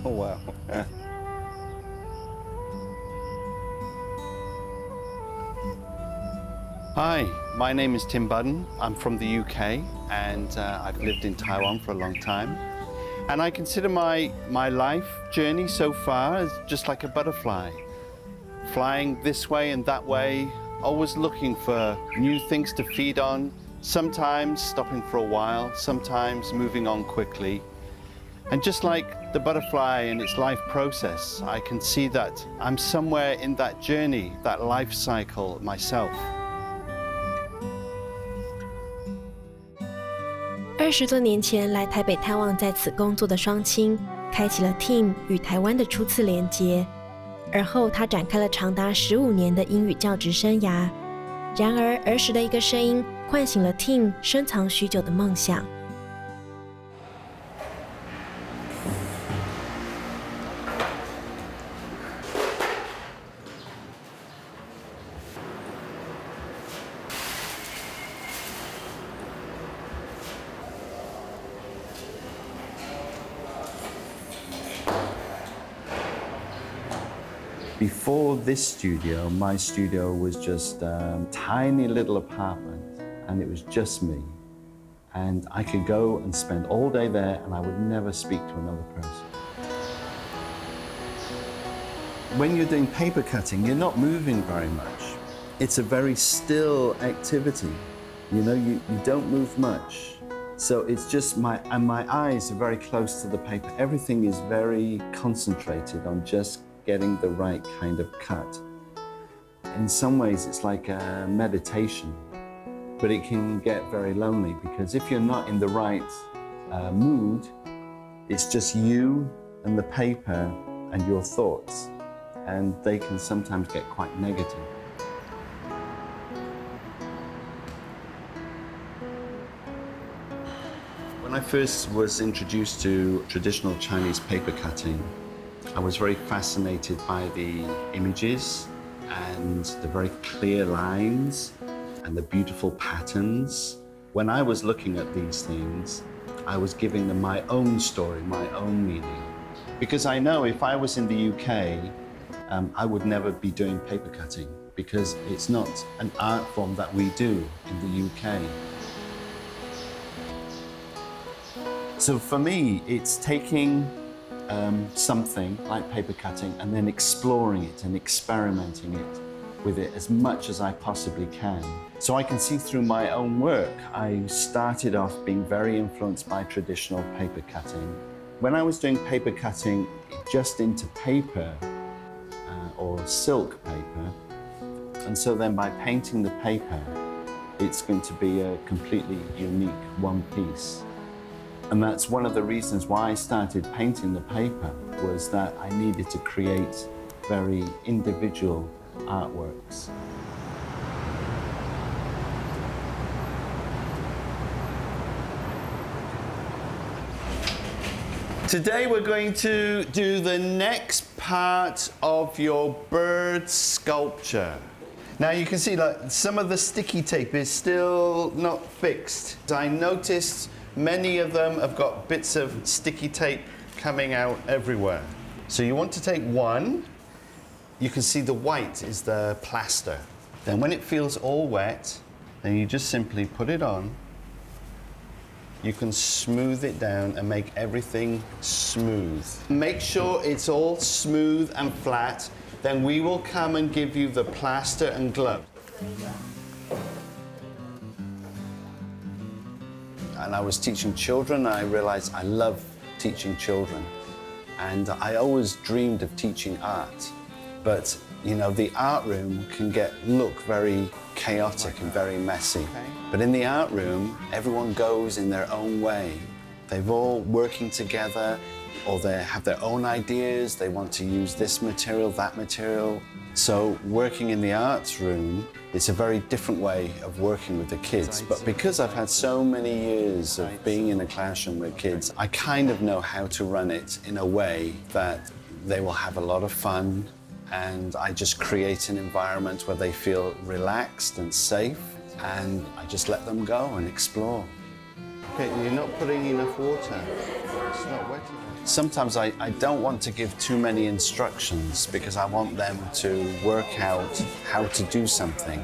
Oh, wow. Hi, my name is Tim Budden. I'm from the UK, and I've lived in Taiwan for a long time. And I consider my life journey so far as just like a butterfly, flying this way and that way, always looking for new things to feed on, sometimes stopping for a while, sometimes moving on quickly. And just like the butterfly and its life process, I can see that I'm somewhere in that journey, that life cycle myself. 20多年前来台北探望在此工作的双亲，开启了 Tim 与台湾的初次连结。而后他展开了长达15年的英语教职生涯。然而儿时的一个声音唤醒了 Tim 深藏许久的梦想。Before this studio, my studio was just a tiny little apartment, and it was just me. And I could go and spend all day there, and I would never speak to another person. When you're doing paper cutting, you're not moving very much. It's a very still activity. You know, you don't move much. So it's just my eyes are very close to the paper. Everything is very concentrated on just getting the right kind of cut. In some ways, it's like a meditation, but it can get very lonely because if you're not in the right mood, it's just you and the paper and your thoughts, and they can sometimes get quite negative. When I first was introduced to traditional Chinese paper cutting, I was very fascinated by the images and the very clear lines and the beautiful patterns. When I was looking at these things, I was giving them my own story, my own meaning. Because I know if I was in the UK, I would never be doing paper cutting because it's not an art form that we do in the UK. So for me, it's taking something like paper cutting and then exploring it and experimenting it with it as much as I possibly can. So I can see through my own work, I started off being very influenced by traditional paper cutting. When I was doing paper cutting just into paper or silk paper, and so then by painting the paper, it's going to be a completely unique one piece. And that's one of the reasons why I started painting the paper, was that I needed to create very individual artworks. Today we're going to do the next part of your bird sculpture. Now you can see that some of the sticky tape is still not fixed. I noticed many of them have got bits of sticky tape coming out everywhere. So you want to take one. You can see the white is the plaster. Then when it feels all wet, then you just simply put it on. You can smooth it down and make everything smooth. Make sure it's all smooth and flat. Then we will come and give you the plaster and glue. And I was teaching children, and I realized I love teaching children. And I always dreamed of teaching art. But, you know, the art room can look very chaotic and very messy. But in the art room, everyone goes in their own way. They're all working together. or they have their own ideas. They want to use this material, that material. So working in the arts room, it's a very different way of working with the kids. But because I've had so many years of being in a classroom with kids, I kind of know how to run it in a way that they will have a lot of fun, and I just create an environment where they feel relaxed and safe, and I just let them go and explore. Okay, you're not putting enough water. It's not wet enough. Sometimes I don't want to give too many instructions because I want them to work out how to do something.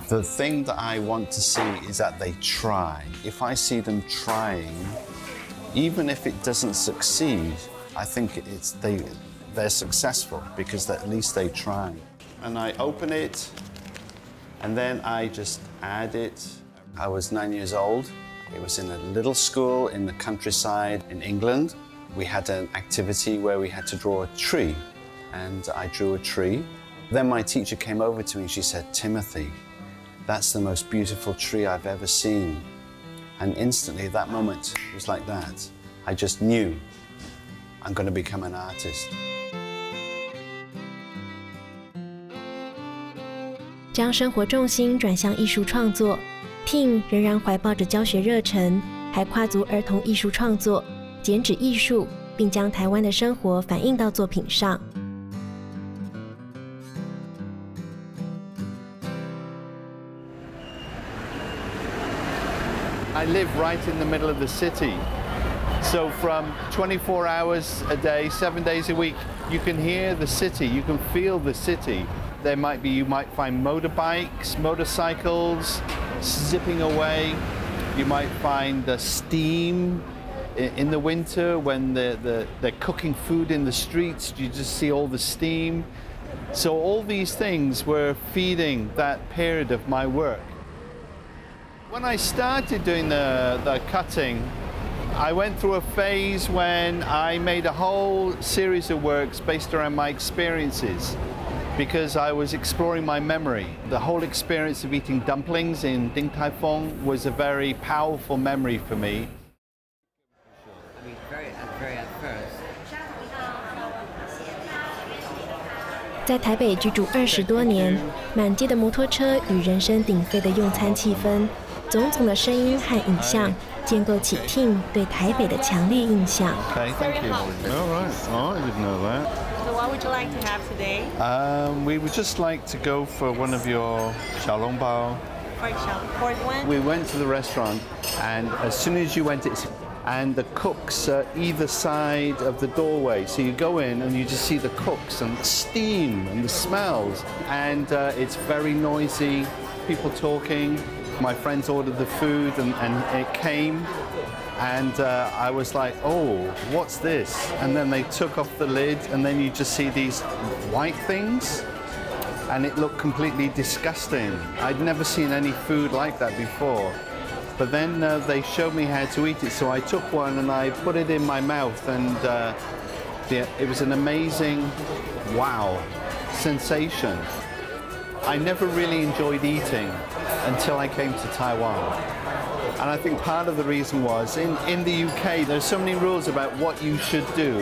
The thing that I want to see is that they try. If I see them trying, even if it doesn't succeed, I think they're successful because at least they try. And I open it, and then I just add it. I was 9 years old. It was in a little school in the countryside in England. We had an activity where we had to draw a tree, and I drew a tree. Then my teacher came over to me and she said, "Timothy, that's the most beautiful tree I've ever seen." And instantly, that moment was like that. I just knew I'm going to become an artist. 将生活重心转向艺术创作 ，Tim 仍然怀抱着教学热忱，还跨足儿童艺术创作、剪纸艺术，并将台湾的生活反映到作品上。I live right in the middle of the city. So from 24 hours a day, 7 days a week, you can hear the city, you can feel the city. You might find motorbikes, motorcycles zipping away. You might find the steam in the winter when they're cooking food in the streets. You just see all the steam. So all these things were feeding that period of my work. When I started doing the cutting, I went through a phase when I made a whole series of works based around my experiences because I was exploring my memory. The whole experience of eating dumplings in Din Tai Fung was a very powerful memory for me. Very at first. 在台北居住20多年，满街的摩托车与人声鼎沸的用餐气氛，种种的声音和影像，建构起 Tim 对台北的强烈印象。Okay, thank you. All right. Oh, I didn't know that. So what would you like to have today? We would just like to go for one of your xiaolongbao. Pork one? We went to the restaurant, and as soon as you went, and the cooks are either side of the doorway. So you go in and you just see the cooks and the steam and the smells. And it's very noisy, people talking. My friends ordered the food and it came. And I was like, oh, what's this? And then they took off the lid, and then you just see these white things. And it looked completely disgusting. I'd never seen any food like that before. But then they showed me how to eat it, so I took one and I put it in my mouth, and it was an amazing, wow, sensation. I never really enjoyed eating until I came to Taiwan. And I think part of the reason was, in the UK, there's so many rules about what you should do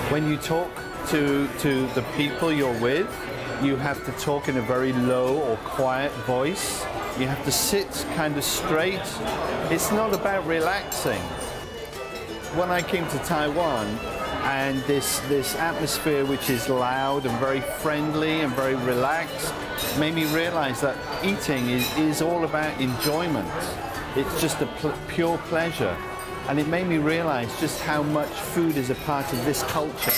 when you talk to the people you're with. You have to talk in a very low or quiet voice. You have to sit kind of straight. It's not about relaxing. When I came to Taiwan, and this atmosphere which is loud and very friendly and very relaxed made me realize that eating is all about enjoyment. It's just a pure pleasure. And it made me realize just how much food is a part of this culture.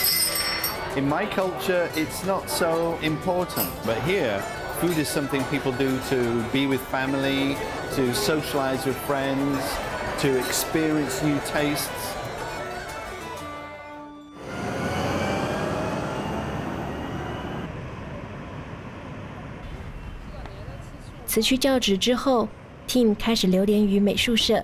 In my culture, it's not so important, but here, food is something people do to be with family, to socialize with friends, to experience new tastes. 辞去教职之后 ，Tim 开始流连于美术社，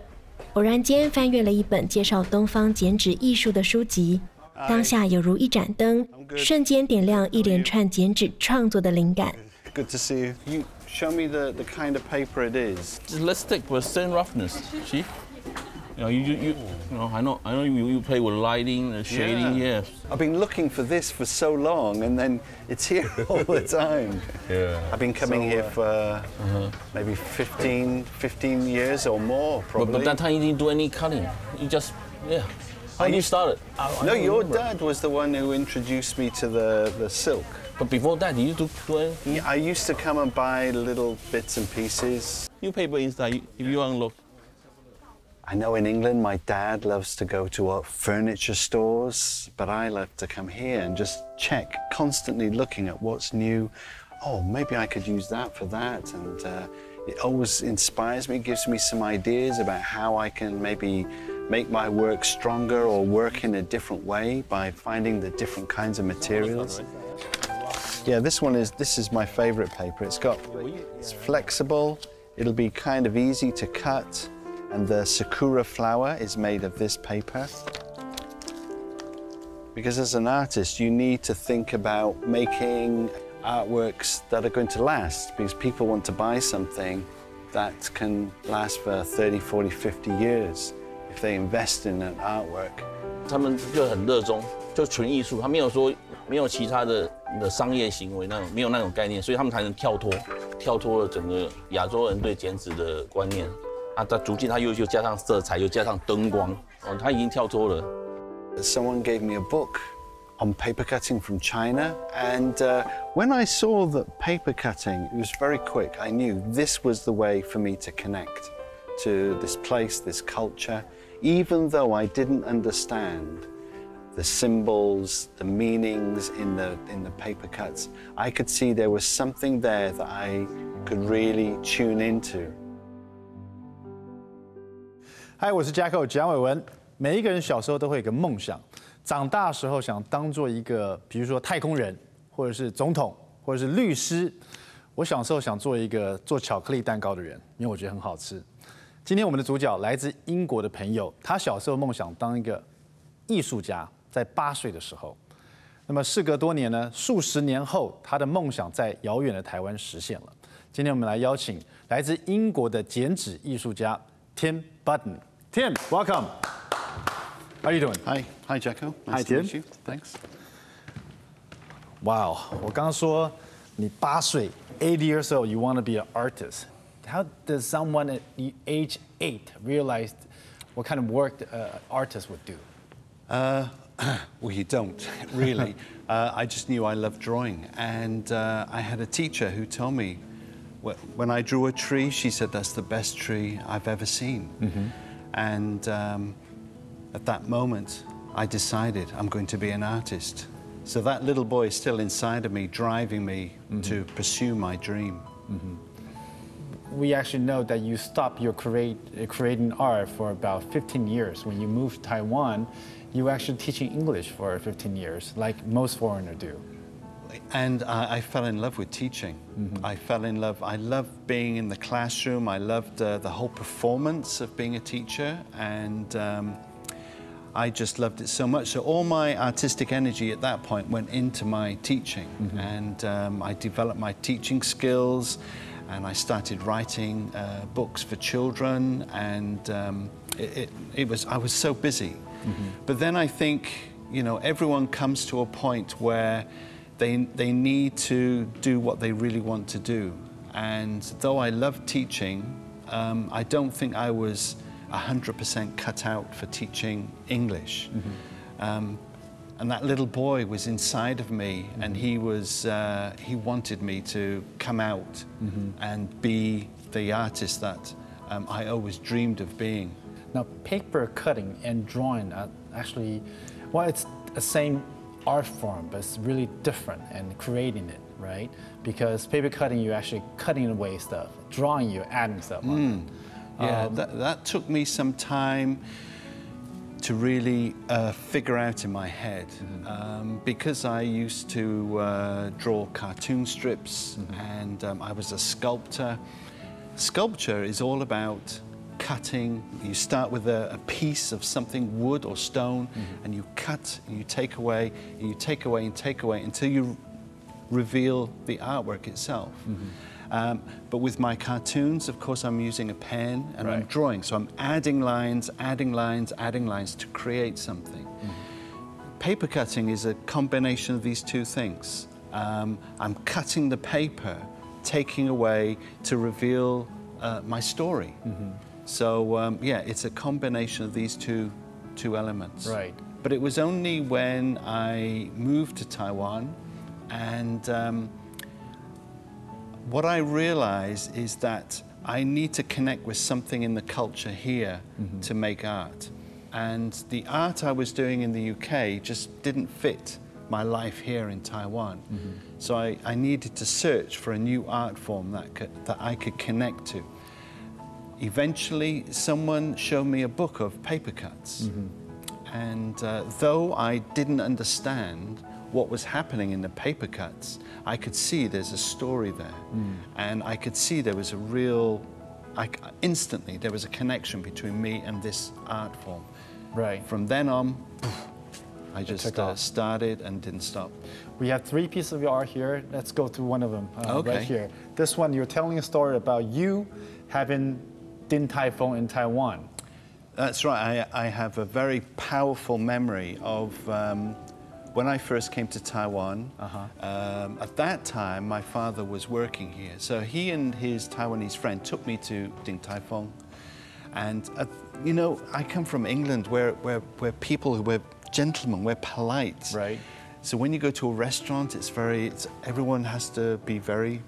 偶然间翻阅了一本介绍东方剪纸艺术的书籍，当下有如一盏灯，瞬间点亮一连串剪纸创作的灵感。Good to see you. You show me the kind of paper it is. Let's stick with thin roughness. See? You know, I know you play with lighting, shading, yeah. I've been looking for this for so long, and then it's here all the time. Yeah. I've been coming here for maybe 15 years or more, probably. But that time you didn't do any cutting. You just, yeah. How did you start it? No, your dad was the one who introduced me to the silk. But before that, did you do anything? Yeah, I used to come and buy little bits and pieces. You paper inside, if you want to look. I know in England my dad loves to go to furniture stores, but I love to come here and just check, constantly looking at what's new. Oh, maybe I could use that for that. And it always inspires me, gives me some ideas about how I can maybe make my work stronger or work in a different way by finding the different kinds of materials. Yeah, this is my favorite paper. It's flexible, it'll be kind of easy to cut, and the sakura flower is made of this paper. Because as an artist, you need to think about making artworks that are going to last, because people want to buy something that can last for 30, 40, 50 years if they invest in an artwork. 他们就很热衷，就纯艺术，他没有说没有其他的商业行为那种，没有那种概念，所以他们才能跳脱了整个亚洲人对剪纸的观念。啊，他逐渐他又加上色彩，又加上灯光，哦，他已经跳脱了。Someone gave me a book on paper cutting from China, and when I saw that paper cutting, it was very quick. I knew this was the way for me to connect to this place, this culture, even though I didn't understand the symbols, the meanings in the paper cuts. I could see there was something there that I could really tune into. 嗨，我是 Jacko 蒋伟文。每一个人小时候都会有一个梦想，长大时候想当做一个，比如说太空人，或者是总统，或者是律师。我小时候想做一个做巧克力蛋糕的人，因为我觉得很好吃。今天我们的主角来自英国的朋友，他小时候梦想当一个艺术家，在8岁的时候。那么事隔多年呢，数十年后，他的梦想在遥远的台湾实现了。今天我们来邀请来自英国的剪纸艺术家 Tim Budden。Tim, welcome. How are you doing? Hi, Jacko. Nice Hi, to Tim. meet you. Thanks. Wow, 我刚刚说你8岁 ，8 years old, you want to be an artist. How does someone at age 8 realize what kind of work an artist would do? Well, you don't, really. I just knew I loved drawing. And I had a teacher who told me, when I drew a tree, she said, that's the best tree I've ever seen. And at that moment, I decided I'm going to be an artist. So that little boy is still inside of me, driving me to pursue my dream. We actually know that you stopped your creating art for about 15 years. When you moved to Taiwan, you were actually teaching English for 15 years, like most foreigners do. And I fell in love with teaching. I fell in love. I loved being in the classroom. I loved the whole performance of being a teacher. And I just loved it so much. So all my artistic energy at that point went into my teaching. And I developed my teaching skills. And I started writing books for children. And I was so busy. But then I think, you know, everyone comes to a point where they need to do what they really want to do. And though I love teaching, I don't think I was 100% cut out for teaching English. And that little boy was inside of me, and he wanted me to come out and be the artist that I always dreamed of being. Now, paper cutting and drawing are actually, well, it's the same art form, but it's really different and creating it, right? Because paper cutting, you're actually cutting away stuff. Drawing, you're adding stuff on. Yeah, that took me some time to really figure out in my head. Because I used to draw cartoon strips and I was a sculptor. Sculpture is all about cutting. You start with a piece of something, wood or stone, and you cut, and you take away, and you take away and take away until you reveal the artwork itself. But with my cartoons, of course, I'm using a pen and I'm Right. drawing. So I'm adding lines, adding lines, adding lines to create something. Paper cutting is a combination of these two things. I'm cutting the paper, taking away to reveal my story. So yeah, it's a combination of these two elements. Right. But it was only when I moved to Taiwan and what I realized is that I need to connect with something in the culture here to make art. And the art I was doing in the UK just didn't fit my life here in Taiwan. So I needed to search for a new art form that I could connect to. Eventually, someone showed me a book of paper cuts. And though I didn't understand what was happening in the paper cuts, I could see there's a story there. And I could see there was a real, instantly, there was a connection between me and this art form. Right. From then on, I just took off. started and didn't stop. We have 3 pieces of art here. Let's go through one of them Okay. right here. This one, you're telling a story about you having Din Tai Fung in Taiwan. That's right. I have a very powerful memory of when I first came to Taiwan. At that time, my father was working here. So he and his Taiwanese friend took me to Din Tai Fung. And, you know, I come from England where people, we're gentlemen, we're polite. Right. So when you go to a restaurant, everyone has to be very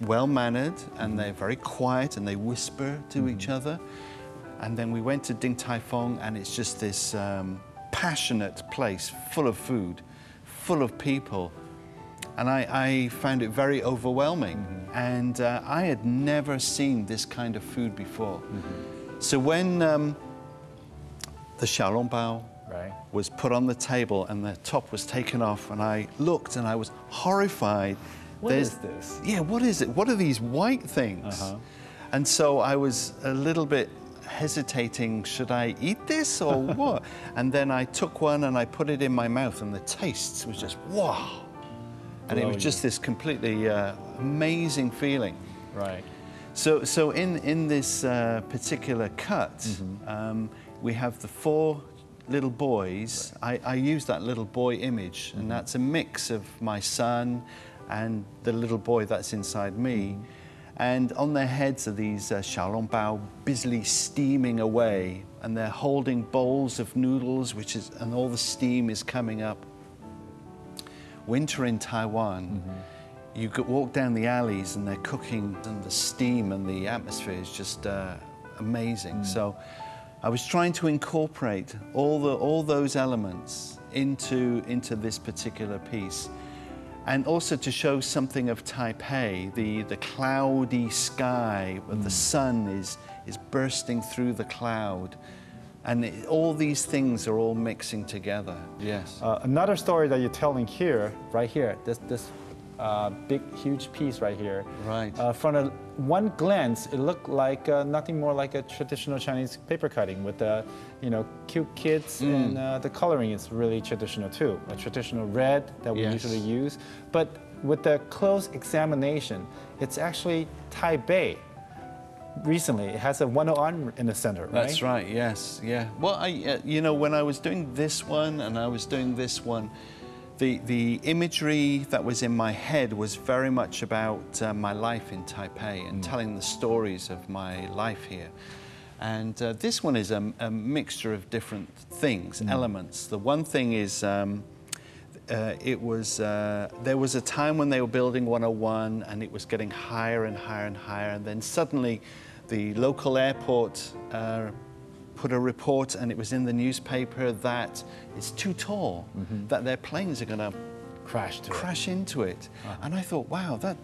well-mannered and they're very quiet and they whisper to each other. And then we went to Din Tai Fung and it's just this passionate place full of food, full of people. And I found it very overwhelming. And I had never seen this kind of food before. So when the xiaolongbao was put on the table and the top was taken off and I looked and I was horrified. What is this? Yeah, what is it? What are these white things? And so I was a little bit hesitating, should I eat this or what? And then I took one and I put it in my mouth and the taste was just, wow. And it was just this completely amazing feeling. Right. So in this particular cut, we have the 4 little boys. I use that little boy image, and that's a mix of my son and the little boy that's inside me. And on their heads are these xiaolongbao busily steaming away, and they're holding bowls of noodles, and all the steam is coming up. Winter in Taiwan, you could walk down the alleys and they're cooking, and the steam and the atmosphere is just amazing. So I was trying to incorporate all those elements into this particular piece. And also to show something of Taipei, the cloudy sky, where the sun is bursting through the cloud. And all these things are all mixing together, yes. Another story that you're telling here, right here, this big, huge piece right here. Right. From one glance, it looked like nothing more like a traditional Chinese paper cutting with the, cute kids, and the coloring is really traditional too. A traditional red that we usually use. But with the close examination, it's actually Taipei. Recently, it has a 101 in the center, right? That's right, yes, yeah. Well, when I was doing this one and I was doing this one, the imagery that was in my head was very much about my life in Taipei and telling the stories of my life here. And this one is a mixture of different things, elements. The one thing is, there was a time when they were building 101 and it was getting higher and higher and higher, and then suddenly the local airport put a report, and it was in the newspaper that it's too tall, that their planes are going to crash into it. And I thought, wow, that's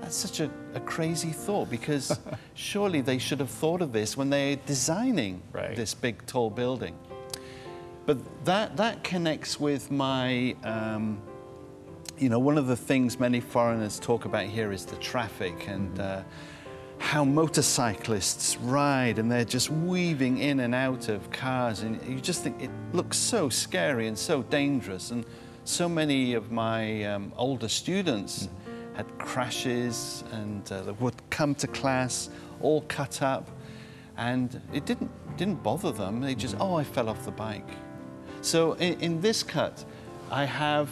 such a crazy thought, because surely they should have thought of this when they're designing this big, tall building. But that connects with my, one of the things many foreigners talk about here is the traffic and how motorcyclists ride, and they're just weaving in and out of cars, and you just think it looks so scary and so dangerous. And so many of my older students had crashes, and they would come to class all cut up, and it didn't bother them. They just, oh, I fell off the bike. So in this cut, I have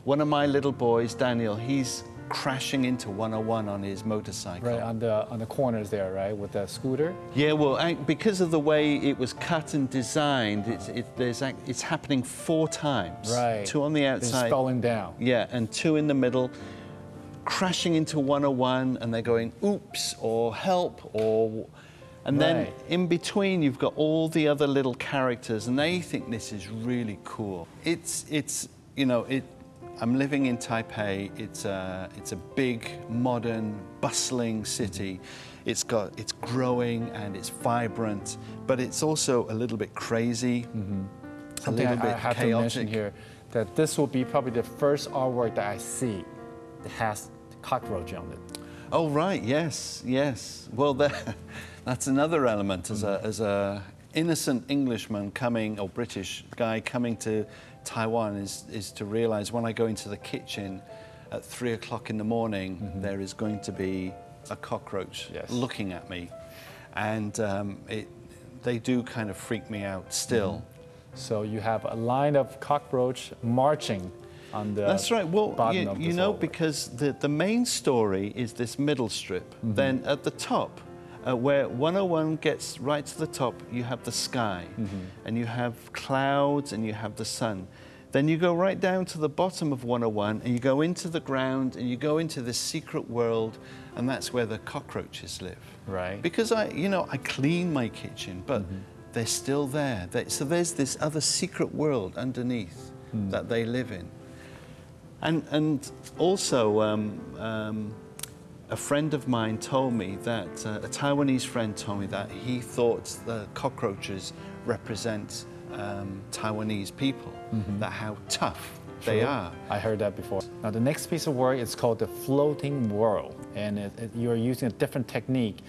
one of my little boys, Daniel. He's crashing into 101 on his motorcycle. Right, on the corners there, right, with the scooter? Yeah, well, because of the way it was cut and designed, it's happening 4 times. Right. 2 on the outside. It's falling down. Yeah, and 2 in the middle, crashing into 101, and they're going, oops, or help, or... And then in between, you've got all the other little characters, and they think this is really cool. It's you know, I'm living in Taipei. It's a big, modern, bustling city. It's growing and it's vibrant, but it's also a little bit crazy, a little bit I have chaotic. to mention here that this will be probably the first artwork that I see that has cockroach on it. Oh right, yes, yes. Well, that's another element as a innocent Englishman coming, or British guy coming to Taiwan, is to realize when I go into the kitchen at 3 o'clock in the morning, there is going to be a cockroach looking at me, and they do kind of freak me out still. So you have a line of cockroach marching on the That's right. Well, bottom of you know, because the main story is this middle strip. Then at the top, where 101 gets right to the top, you have the sky, and you have clouds, and you have the sun. Then you go right down to the bottom of 101, and you go into the ground, and you go into this secret world, and that's where the cockroaches live. Right. Because I clean my kitchen, but they're still there. So there's this other secret world underneath that they live in. And also, a friend of mine told me that, a Taiwanese friend told me that he thought the cockroaches represent Taiwanese people, that how tough they are. I heard that before. Now the next piece of work is called the floating world, and you're using a different technique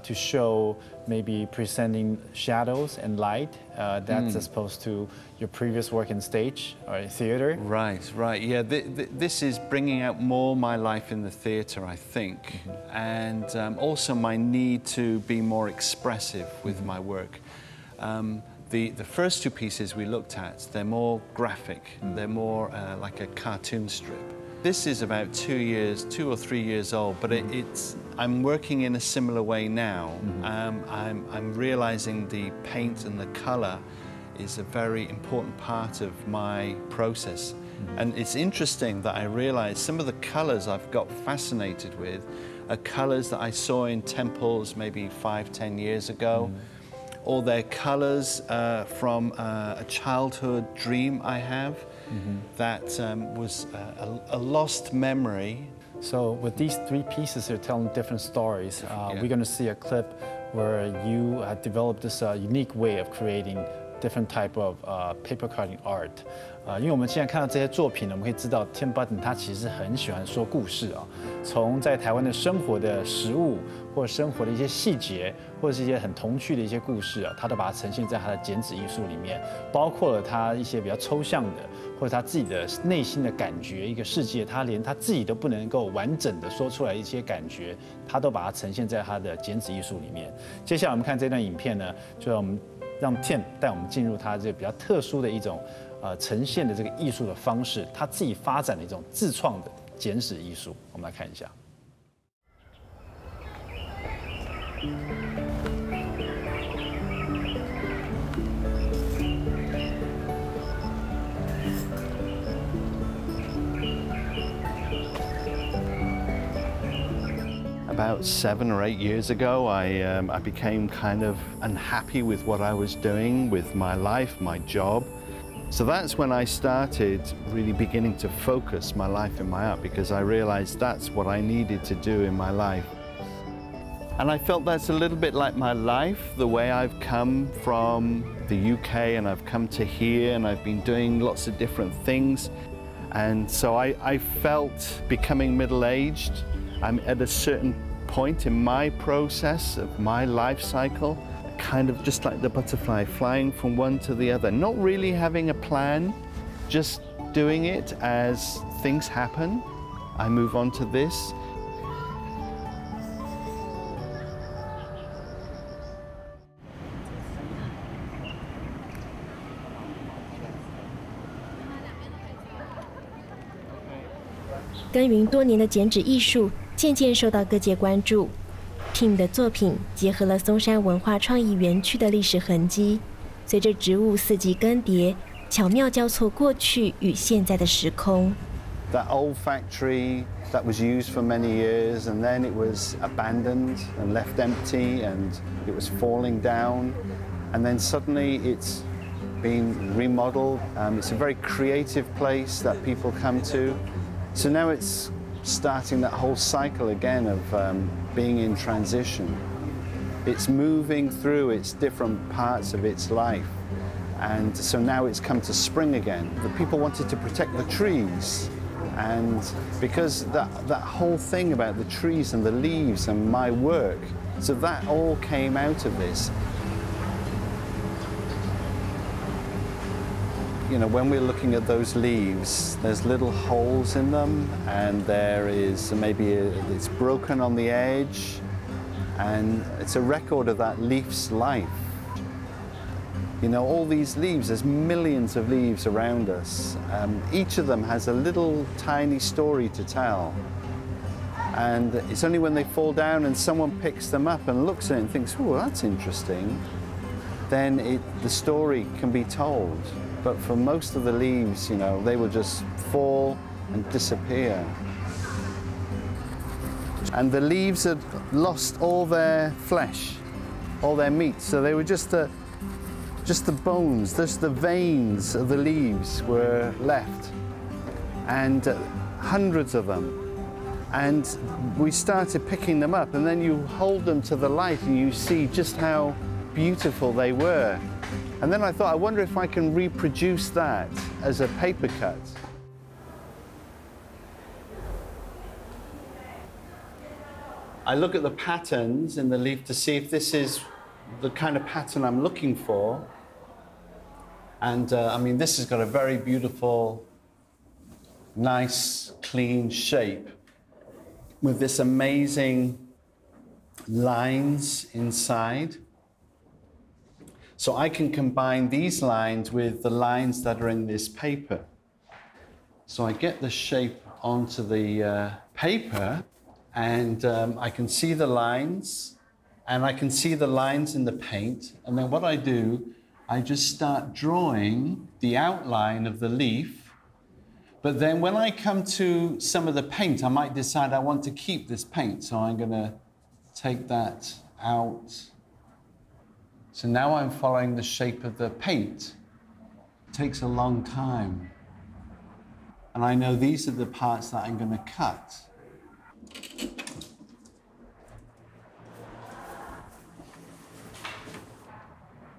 to show maybe presenting shadows and light that's as opposed to your previous work in stage or theater. Right, right. Yeah, this is bringing out more my life in the theater, I think, and also my need to be more expressive with my work. The first 2 pieces we looked at, they're more graphic. They're more like a cartoon strip. This is about 2 or 3 years old, but I'm working in a similar way now. I'm realizing the paint and the color is a very important part of my process. And it's interesting that I realize some of the colors I've got fascinated with are colors that I saw in temples maybe 5-10 years ago, or they're colors from a childhood dream I have that was a lost memory. So with these 3 pieces, you're telling different stories. We're going to see a clip where you have developed this unique way of creating different type of paper cutting art. 因为我们现在看到这些作品呢，我们可以知道 Tim Budden 他其实很喜欢说故事啊，从在台湾的生活的食物，或者生活的一些细节，或者是一些很童趣的一些故事啊，他都把它呈现在他的剪纸艺术里面，包括了他一些比较抽象的，或者他自己的内心的感觉，一个世界，他连他自己都不能够完整的说出来一些感觉，他都把它呈现在他的剪纸艺术里面。接下来我们看这段影片呢，就让 Tim 带我们进入他这个比较特殊的一种呈现的这个艺术的方式，他自己发展的一种自创的剪纸艺术。我们来看一下。About 7 or 8 years ago, I became kind of unhappy with what I was doing with my life, my job. So that's when I started really beginning to focus my life in my art, because I realized that's what I needed to do in my life. And I felt that's a little bit like my life, the way I've come from the UK and I've come to here and I've been doing lots of different things. And so I felt becoming middle-aged. I'm at a certain point in my process of my life cycle, kind of just like the butterfly, flying from one to the other, not really having a plan, just doing it as things happen. I move on to this. 耕耘多年的剪纸艺术渐渐受到各界关注。Tim 的作品结合了松山文化创意园区的历史痕迹，随着植物四季更迭，巧妙交错过去与现在的时空。 That old factory that was used for many years, and then it was abandoned and left empty, and it was falling down, and then suddenly it's been remodeled. It's a very creative place that people come to. So now it's starting that whole cycle again of being in transition. It's moving through its different parts of its life. And so now it's come to spring again. The people wanted to protect the trees. And because that whole thing about the trees and the leaves and my work, so that all came out of this. You know, when we're looking at those leaves, there's little holes in them, and there is it's broken on the edge, and it's a record of that leaf's life. You know, all these leaves, there's millions of leaves around us. Each of them has a little tiny story to tell. And it's only when they fall down and someone picks them up and looks at it and thinks, oh, that's interesting, then the story can be told. But for most of the leaves, you know, they will just fall and disappear. And the leaves had lost all their flesh, all their meat, so they were just the bones, just the veins of the leaves were left, and hundreds of them. And we started picking them up, and then you hold them to the light and you see just how beautiful they were. And then I thought, I wonder if I can reproduce that as a paper cut. I look at the patterns in the leaf to see if this is the kind of pattern I'm looking for. And I mean, this has got a very beautiful, nice, clean shape with this amazing lines inside. So I can combine these lines with the lines that are in this paper. So I get the shape onto the paper, and I can see the lines, and I can see the lines in the paint. And then what I do, I just start drawing the outline of the leaf. But then when I come to some of the paint, I might decide I want to keep this paint. So I'm going to take that out. So now I'm following the shape of the paint. It takes a long time. And I know these are the parts that I'm going to cut.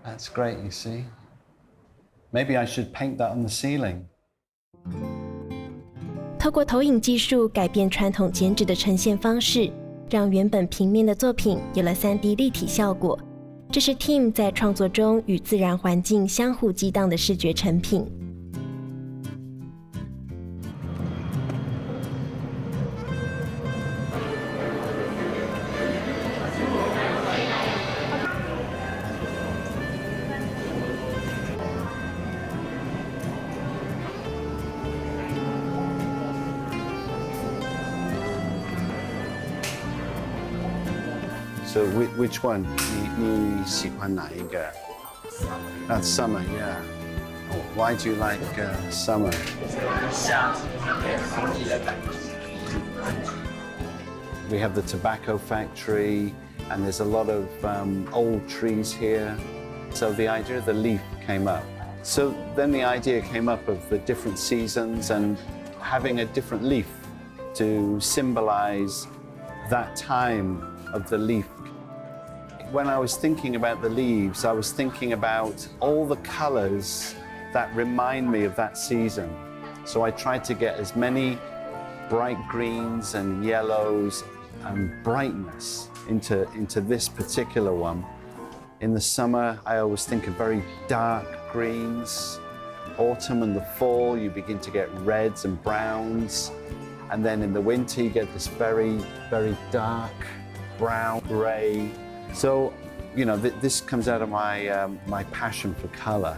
That's great, you see. Maybe I should paint that on the ceiling. 透过投影技术改变传统剪纸的呈现方式，让原本平面的作品有了3D 立体效果。这是 Tim 在创作中与自然环境相互激荡的视觉成品。So which one? 你喜欢哪一个? That's summer, yeah. Oh, why do you like summer? We have the tobacco factory, and there's a lot of old trees here. So the idea of the leaf came up. So then the idea came up of the different seasons and having a different leaf to symbolize that time of the leaf. When I was thinking about the leaves, I was thinking about all the colors that remind me of that season. So I tried to get as many bright greens and yellows and brightness into this particular one. In the summer, I always think of very dark greens. Autumn and the fall, you begin to get reds and browns. And then in the winter, you get this very, very dark brown, gray. So, you know, this comes out of my passion for color.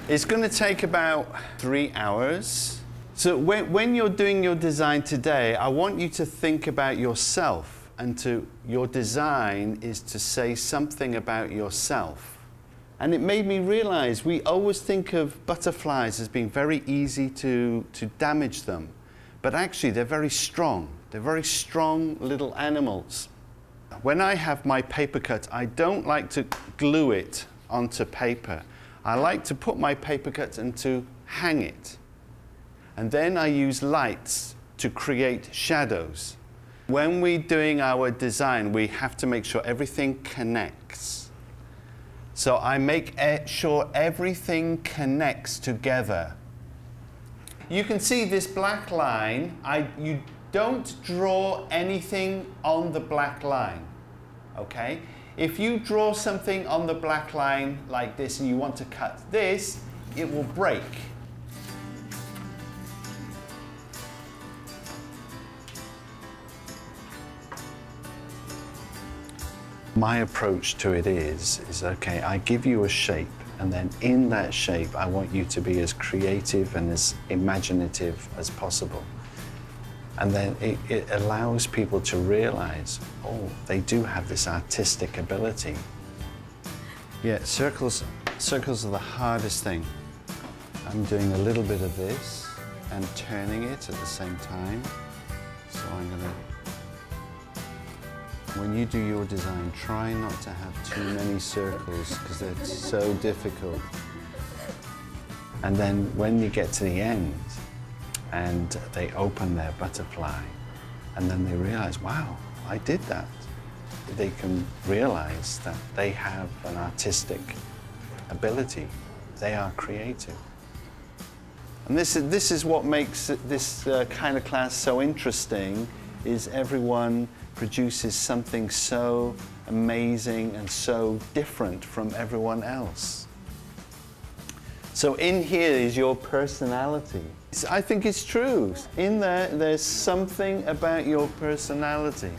It's going to take about 3 hours. So when you're doing your design today, I want you to think about yourself, and your design is to say something about yourself. And it made me realize we always think of butterflies as being very easy to damage them. But actually, they're very strong. They're very strong little animals. When I have my paper cut, I don't like to glue it onto paper. I like to put my paper cut and to hang it. And then I use lights to create shadows. When we're doing our design, we have to make sure everything connects. So I make sure everything connects together. You can see this black line. You don't draw anything on the black line, okay? If you draw something on the black line like this and you want to cut this, it will break. My approach to it is okay, I give you a shape, and then in that shape, I want you to be as creative and as imaginative as possible. And then it allows people to realize, oh, they do have this artistic ability. Yeah, circles are the hardest thing. I'm doing a little bit of this and turning it at the same time. So I'm gonna, when you do your design, try not to have too many circles because they're so difficult. And then when you get to the end and they open their butterfly and then they realize, wow, I did that. They can realize that they have an artistic ability. They are creative. And this is what makes this kind of class so interesting, is everyone produces something so amazing and so different from everyone else. So in here is your personality. I think it's true. In there, there's something about your personality.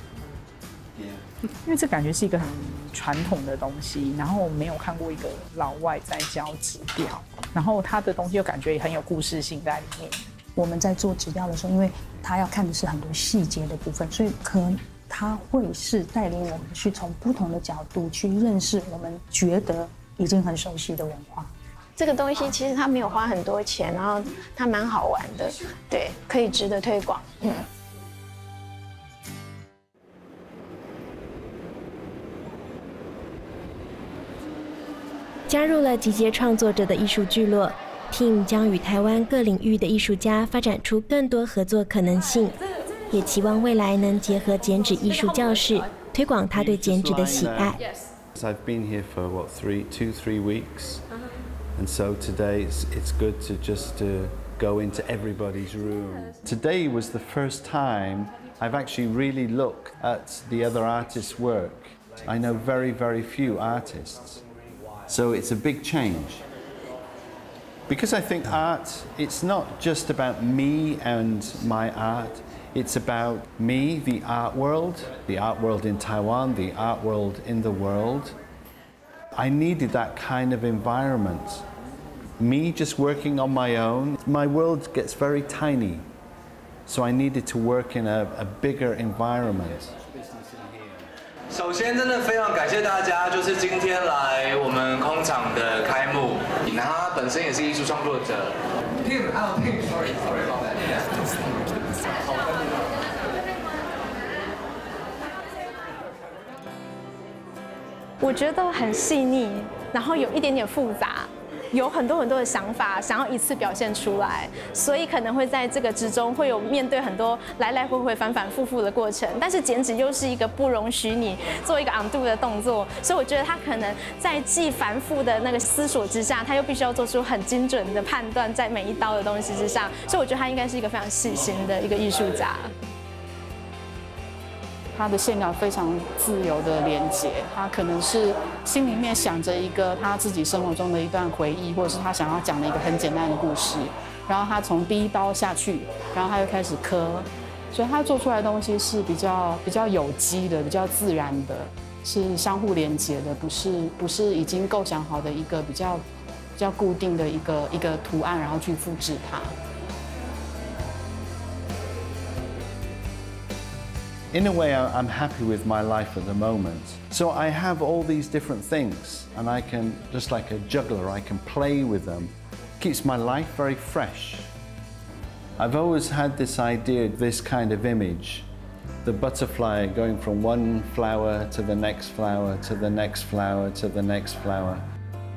因为这感觉是一个很传统的东西，然后没有看过一个老外在教纸雕，然后他的东西又感觉也很有故事性在里面。我们在做纸雕的时候，因为他要看的是很多细节的部分，所以可能他会是带领我们去从不同的角度去认识我们觉得已经很熟悉的文化。这个东西其实它没有花很多钱，然后它蛮好玩的，对，可以值得推广。加入了集结创作者的艺术聚落 ，Team 将与台湾各领域的艺术家发展出更多合作可能性，也期望未来能结合剪纸艺术教室，推广他对剪纸的喜爱。I've been here for what, 2-3 weeks, and so today it's good to just go into everybody's room. Today was the first time I've actually really looked at the other artists' work. I know very, very few artists. So it's a big change. Because I think art, it's not just about me and my art, it's about me, the art world in Taiwan, the art world in the world. I needed that kind of environment. Me just working on my own, my world gets very tiny. So I needed to work in a bigger environment. 首先，真的非常感谢大家，就是今天来我们空场的开幕。然后他本身也是艺术创作者。我觉得很细腻，然后有一点点复杂。 有很多的想法，想要一次表现出来，所以可能会在这个之中会有面对很多来来回回、反反复复的过程。但是剪纸又是一个不容许你做一个 undo 的动作，所以我觉得他可能在既繁复的那个思索之下，他又必须要做出很精准的判断，在每一刀的东西之上。所以我觉得他应该是一个非常细心的一个艺术家。它的线条非常自由的连接，他可能是心里面想着一个他自己生活中的一段回忆，或者是他想要讲的一个很简单的故事，然后他从第一刀下去，然后他又开始刻，所以他做出来的东西是比较有机的，比较自然的，是相互连接的，不是已经构想好的一个比较固定的一个图案，然后去复制它。In a way, I'm happy with my life at the moment. So I have all these different things, and I can, just like a juggler, I can play with them. Keeps my life very fresh. I've always had this idea, this kind of image, the butterfly going from one flower to the next flower, to the next flower, to the next flower.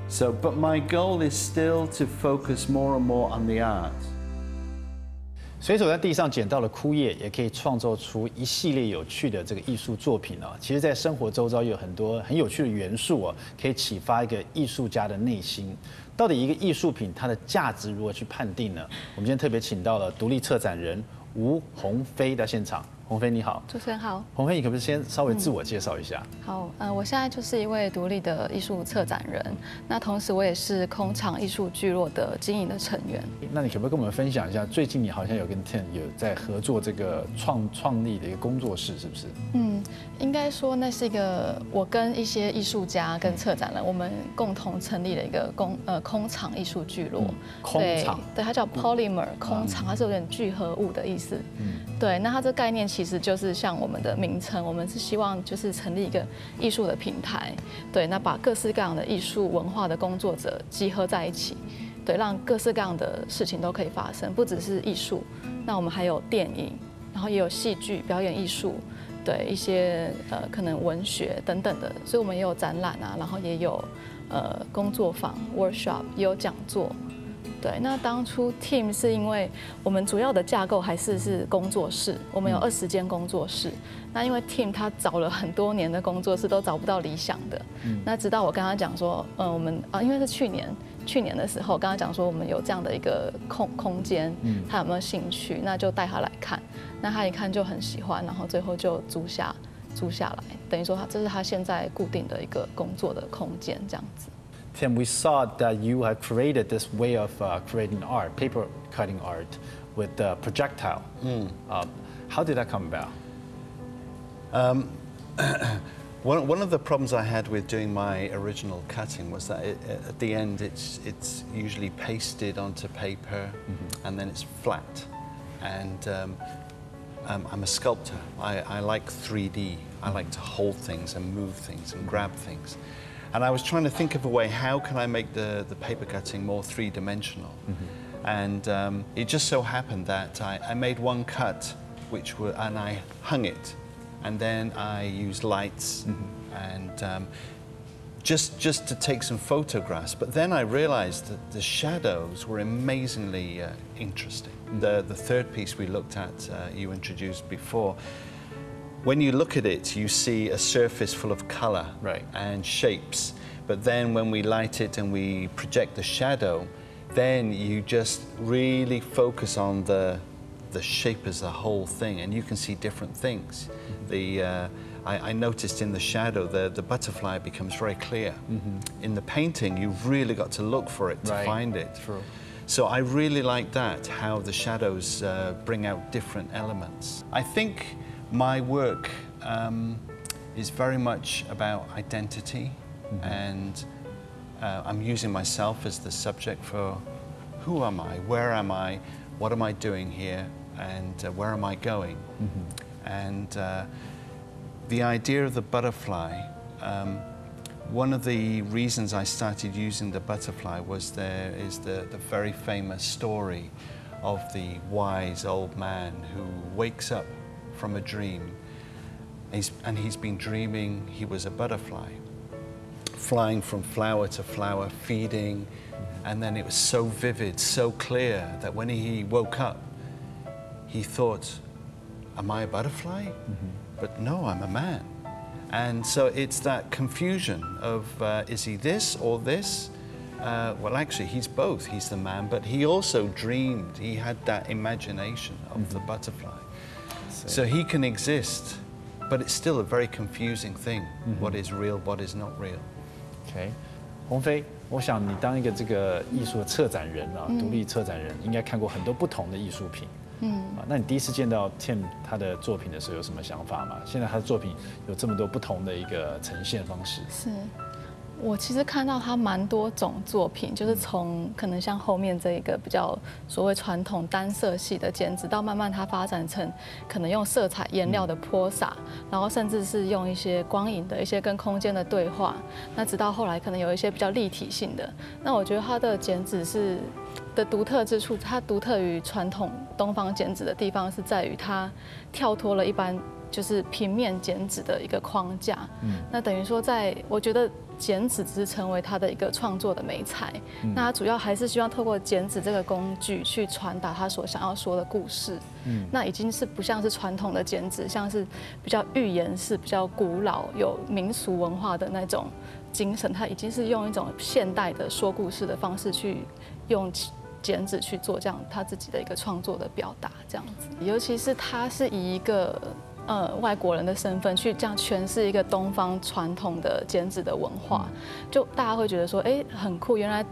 So, but my goal is still to focus more and more on the art. 随手在地上捡到的枯叶，也可以创造出一系列有趣的这个艺术作品啊。其实，在生活周遭有很多很有趣的元素啊，可以启发一个艺术家的内心。到底一个艺术品它的价值如何去判定呢？我们今天特别请到了独立策展人吴鸿飞到现场。鸿飞你好，主持人好。鸿飞，你可不可以先稍微自我介绍一下？好，我现在就是一位独立的艺术策展人，那同时我也是空场艺术聚落的经营的成员。那你可不可以跟我们分享一下，最近你好像有跟 Tim 有在合作这个创立的一个工作室，是不是？应该说那是一个我跟一些艺术家跟策展人，我们共同成立了一个空场艺术聚落。空场，对，它叫 Polymer 空场，它是有点聚合物的意思。对，那它这概念其实就是像我们的名称，我们是希望就是成立一个艺术的平台，对，那把各式各样的艺术文化的工作者集合在一起，对，让各式各样的事情都可以发生，不只是艺术，那我们还有电影，然后也有戏剧、表演艺术，对，一些可能文学等等的，所以我们也有展览啊，然后也有工作坊 workshop， 也有讲座。对，那当初 Team 是因为我们主要的架构还是工作室，我们有20间工作室。那因为 Team 他找了很多年的工作室都找不到理想的，那直到我跟他讲说，我们因为是去年的时候，跟他讲说我们有这样的一个空间，他有没有兴趣？那就带他来看，那他一看就很喜欢，然后最后就租下来，等于说这是他现在固定的一个工作的空间这样子。Tim, we saw that you have created this way of creating art, paper cutting art, with the projectile. How did that come about? One of the problems I had with doing my original cutting was that at the end it's usually pasted onto paper, and then it's flat. And I'm a sculptor. I like 3D. I like to hold things and move things and grab things. And I was trying to think of a way, how can I make the paper cutting more three-dimensional? And it just so happened that I made one cut, and I hung it. And then I used lights and just to take some photographs. But then I realized that the shadows were amazingly interesting. The third piece we looked at, you introduced before, when you look at it, you see a surface full of color and shapes. But then when we light it and we project the shadow, then you just really focus on the shape as a whole thing, and you can see different things. I noticed in the shadow the butterfly becomes very clear. In the painting, you've really got to look for it to find it. True. So I really like that, how the shadows bring out different elements. I think my work is very much about identity, and I'm using myself as the subject for who am I, where am I, what am I doing here, and where am I going? And the idea of the butterfly, one of the reasons I started using the butterfly was there is the very famous story of the wise old man who wakes up from a dream, and he's been dreaming he was a butterfly, flying from flower to flower, feeding, and then it was so vivid, so clear that when he woke up, he thought, am I a butterfly? But no, I'm a man. And so it's that confusion of, is he this or this? Well, actually, he's both. He's the man, but he also dreamed. He had that imagination of the butterfly. So he can exist but it's still a very confusing thing. What is real? What is not real? OK， 鸿飞，我想你当一个这个艺术的策展人啊，独立策展人，应该看过很多不同的艺术品。那你第一次见到 Tim 他的作品的时候有什么想法吗？现在他的作品有这么多不同的一个呈现方式。是。我其实看到他蛮多种作品，就是从可能像后面这一个比较所谓传统单色系的剪纸，到慢慢它发展成可能用色彩颜料的泼洒，然后甚至是用一些光影的一些跟空间的对话，那直到后来可能有一些比较立体性的。那我觉得他的剪纸的独特之处，它独特于传统东方剪纸的地方是在于它跳脱了一般就是平面剪纸的一个框架。那等于说我觉得剪纸只是成为他的一个创作的媒材，那他主要还是希望透过剪纸这个工具去传达他所想要说的故事。那已经是不像是传统的剪纸，像是比较寓言式、比较古老、有民俗文化的那种精神，他已经是用一种现代的说故事的方式去用剪纸去做这样他自己的一个创作的表达，这样子。尤其是他是以一个外国人的身份去这样诠释一个东方传统的剪纸的文化，就大家会觉得说，哎，很酷，原来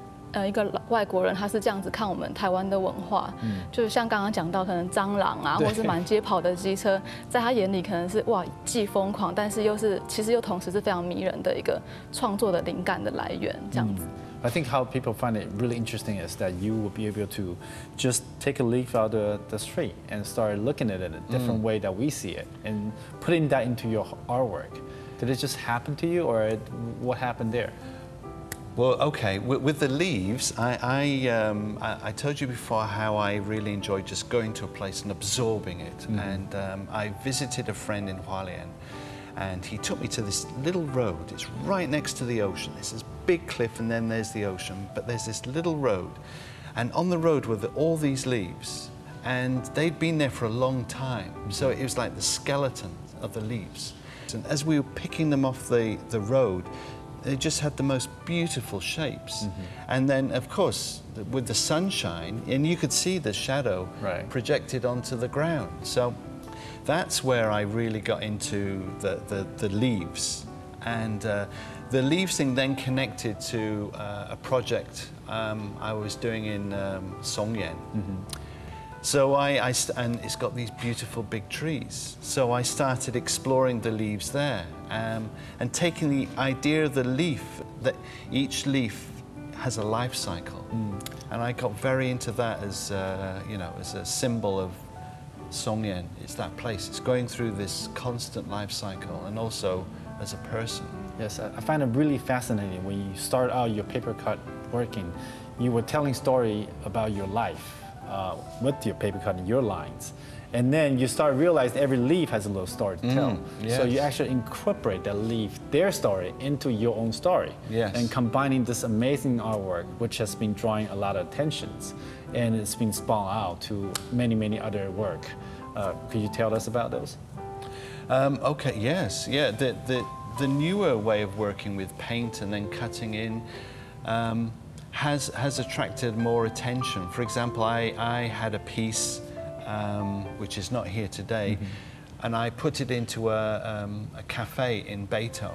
一个外国人他是这样子看我们台湾的文化，就是像刚刚讲到，可能蟑螂啊，或是满街跑的机车，在他眼里可能是哇既疯狂，但是其实又同时是非常迷人的一个创作的灵感的来源，这样子。I think how people find it really interesting is that you will be able to just take a leaf out of the street and start looking at it in a different way that we see it and putting that into your artwork. Did it just happen to you, or what happened there? Well, okay, with the leaves, I told you before how I really enjoyed just going to a place and absorbing it. And I visited a friend in Hualien, and he took me to this little road. It's right next to the ocean. There's this big cliff and then there's the ocean, but there's this little road. And on the road were all these leaves, and they'd been there for a long time. So it was like the skeleton of the leaves. And as we were picking them off the road, they just had the most beautiful shapes. And then, of course, with the sunshine, and you could see the shadow projected onto the ground. So that's where I really got into the leaves. And the leaves thing then connected to a project I was doing in Songyan. So and it's got these beautiful big trees. So I started exploring the leaves there and taking the idea of the leaf, that each leaf has a life cycle. And I got very into that as, you know, as a symbol of Songyan. It's that place. It's going through this constant life cycle, and also as a person. Yes, I find it really fascinating when you start out your paper cut working, you were telling story about your life with your paper cut and your lines. And then you start realizing every leaf has a little story to tell. Yes. So you actually incorporate that leaf, their story, into your own story. Yes. And combining this amazing artwork, which has been drawing a lot of attentions, and it's been spun out to many, many other work. Could you tell us about those? Okay, yes, yeah. The newer way of working with paint and then cutting in has attracted more attention. For example, I had a piece which is not here today, and I put it into a cafe in Beito,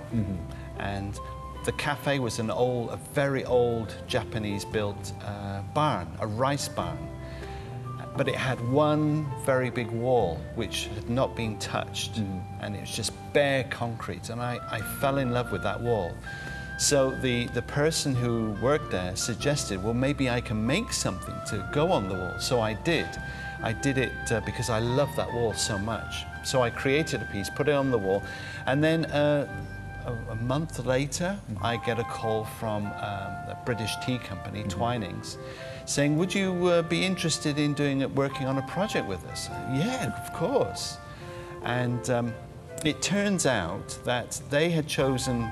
and the cafe was a very old Japanese-built barn, a rice barn. But it had one very big wall which had not been touched, and it was just bare concrete, and I fell in love with that wall. So the person who worked there suggested, well, maybe I can make something to go on the wall. So I did. I did it because I love that wall so much. So I created a piece, put it on the wall, and then a month later, I get a call from a British tea company, Twinings, saying, would you be interested in working on a project with us? Yeah, of course. And it turns out that they had chosen,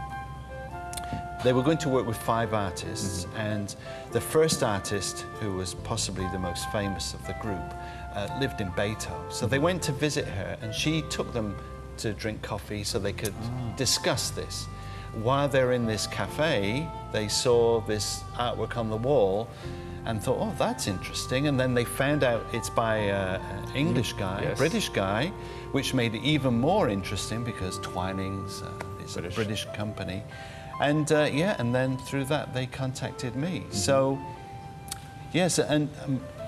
they were going to work with 5 artists, and the first artist, who was possibly the most famous of the group, lived in Beito. So they went to visit her, and she took them to drink coffee so they could discuss this. while they're in this cafe, they saw this artwork on the wall and thought, oh, that's interesting. And then they found out it's by an English guy, a British guy, which made it even more interesting because Twinings is a British company. And and then through that, they contacted me. So, yes, and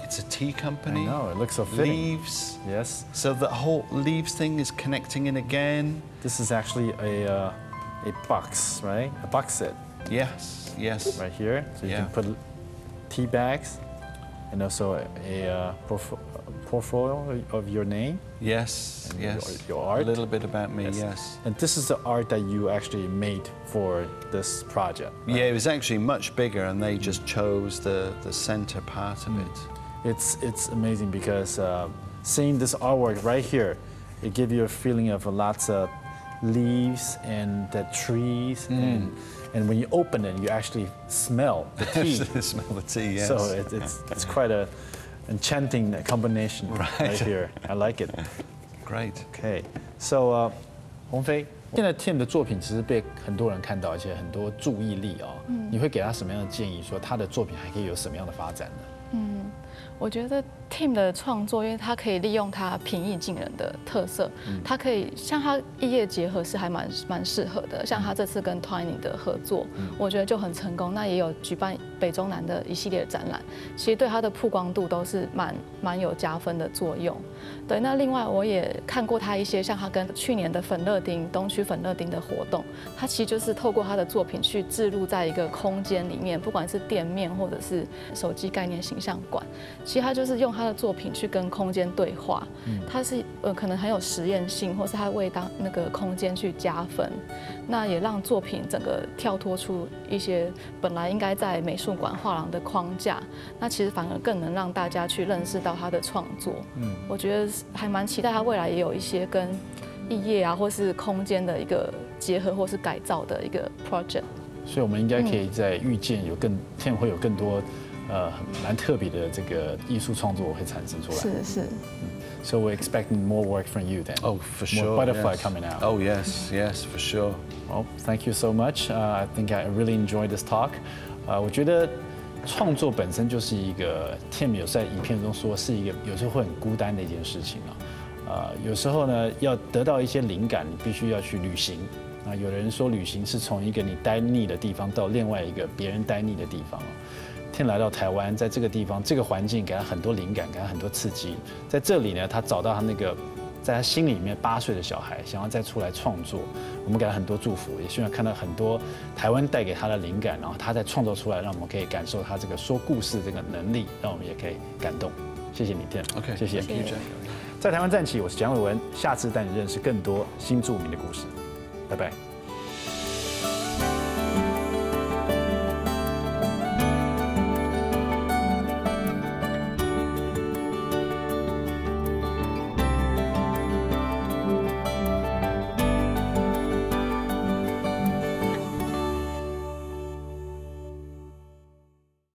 it's a tea company. I know, it looks so fitting. Leaves. Yes. So the whole leaves thing is connecting in again. This is actually a box, right? A box set. Yes, yes. Right here. So you can put tea bags and also a portfolio of your name. Yes, and yes. Your art. A little bit about me, yes. And this is the art that you actually made for this project. Right? Yeah, it was actually much bigger, and they just chose the center part of it. It's amazing because seeing this artwork right here, it gives you a feeling of lots of leaves and the trees, and when you open it, you actually smell the tea. Smell the tea, yes. So it's quite a enchanting combination right here. I like it. Great. Okay. So, 鸿飞，现在 Tim 的作品其实被很多人看到，而且很多注意力哦。你会给他什么样的建议？说他的作品还可以有什么样的发展呢？我觉得 Tim 的创作，因为他可以利用他平易近人的特色，他可以像他异业结合是还蛮适合的。像他这次跟 Twining 的合作，我觉得就很成功。那也有举办北中南的一系列的展览，其实对他的曝光度都是蛮有加分的作用。对，那另外我也看过他一些像他跟去年的粉乐町东区粉乐町的活动，他其实就是透过他的作品去置入在一个空间里面，不管是店面或者是手机概念形象馆，其实他就是用他的作品去跟空间对话，他是可能很有实验性，或是他为那个空间去加分，那也让作品整个跳脱出一些本来应该在美术馆画廊的框架，那其实反而更能让大家去认识到他的创作。我觉得还蛮期待他未来也有一些跟异业啊，或是空间的一个结合或是改造的一个 project。所以我们应该可以在预见Tim 会有更多蛮特别的这个艺术创作会产生出来。是。So we're expecting more work from you then. Oh, for sure. More butterfly coming out. Oh, yes, for sure. Well, thank you so much. I think I really enjoyed this talk. 我觉得创作本身就是一个 Tim 有在影片中说是一个有时候会很孤单的一件事情啊。有时候呢，要得到一些灵感，你必须要去旅行。有的人说旅行是从一个你待腻的地方到另外一个别人待腻的地方。Tim 来到台湾，在这个地方，这个环境给他很多灵感，给他很多刺激。在这里呢，他找到他那个在他心里面8岁的小孩，想要再出来创作。我们给他很多祝福，也希望看到很多台湾带给他的灵感，然后他再创作出来，让我们可以感受他这个说故事这个能力，让我们也可以感动。谢谢你 ，Tim。OK， 谢谢。在台湾站起，我是蒋伟文，下次带你认识更多新著名的故事。拜拜。